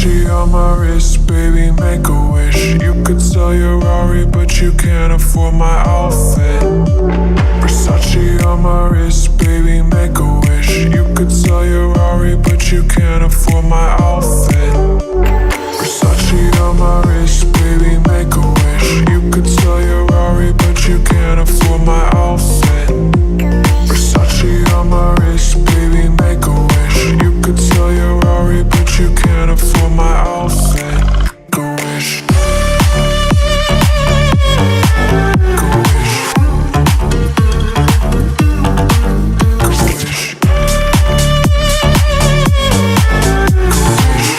Versace on my wrist, baby, make a wish. You could sell your Rari, but you can't afford my outfit. Versace on my wrist, baby, make a wish. You could sell your Rari, but you can't afford my outfit. Versace on my wrist, baby, make a wish. You could sell your Rari, but you can't afford my outfit. Versace on my wrist, baby, make a wish. You could sell your Rari, but you can't afford my outfit. Go wish. Go wish. Go wish. Go wish.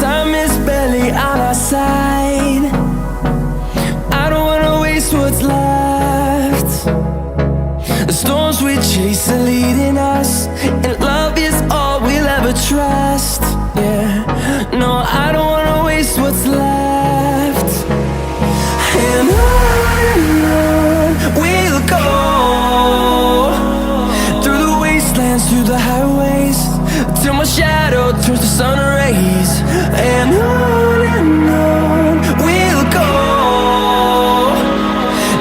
Time is barely on our side. I don't wanna waste what's left. The storms we chase are leading us, and love is all we'll ever trust. Yeah, no, I don't wanna waste what's left. And on we'll go, through the wastelands, through the highways, till my shadow turns to sun rays. And on we'll go,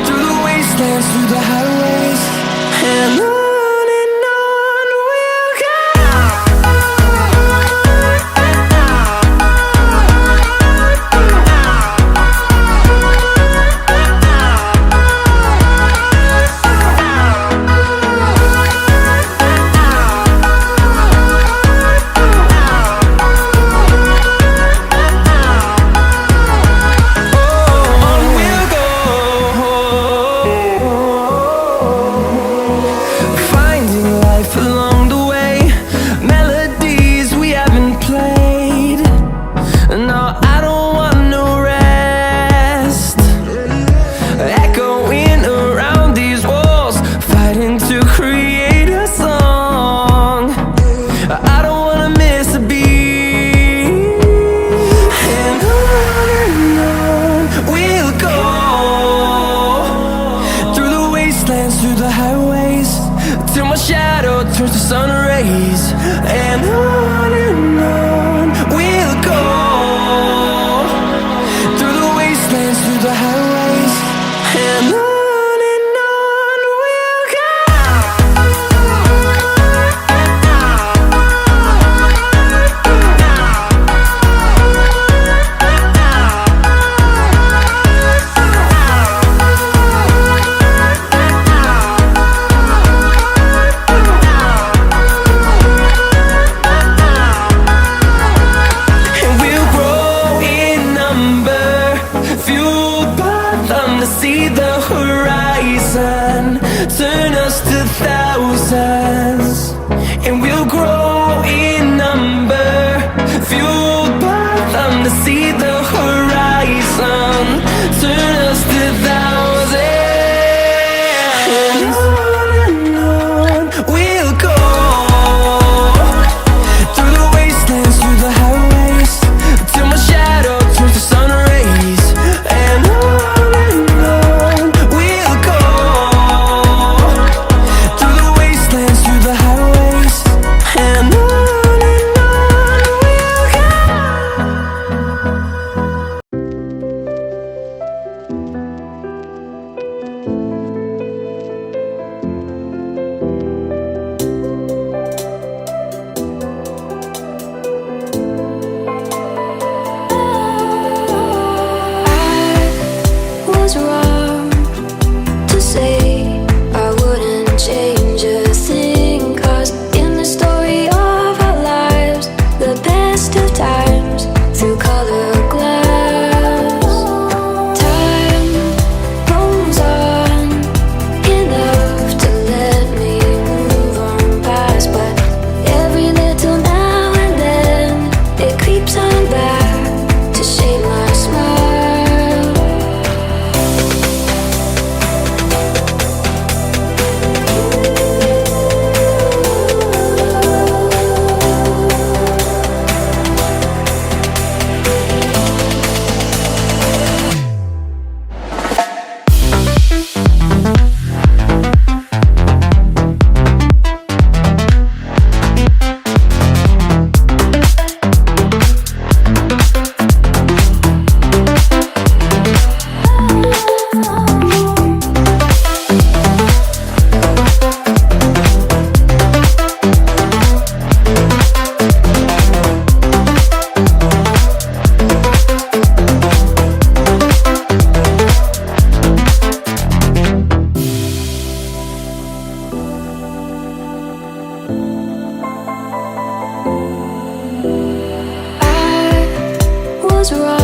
through the wastelands, through the highways, and on we'll go. Through the highways, till my shadow turns to sun rays. And on we'll go, through the wastelands, through the highways, and on we'll go. See the horizon, turn us to thousands, and we'll grow in number, fueled by them to see the horizon, turn us to thousands, and on we'll go, through the wastelands, through the highways, till my shadow turns to sun rays, and on we'll go, through the wastelands, through the highways, and on we'll go. I was wrong to say I wouldn't change a thing, 'cause in the story of our lives, the best of times through color glass, time moves on enough to let me move on past, but every little now and then it creeps on back to shape my smile. I was wrong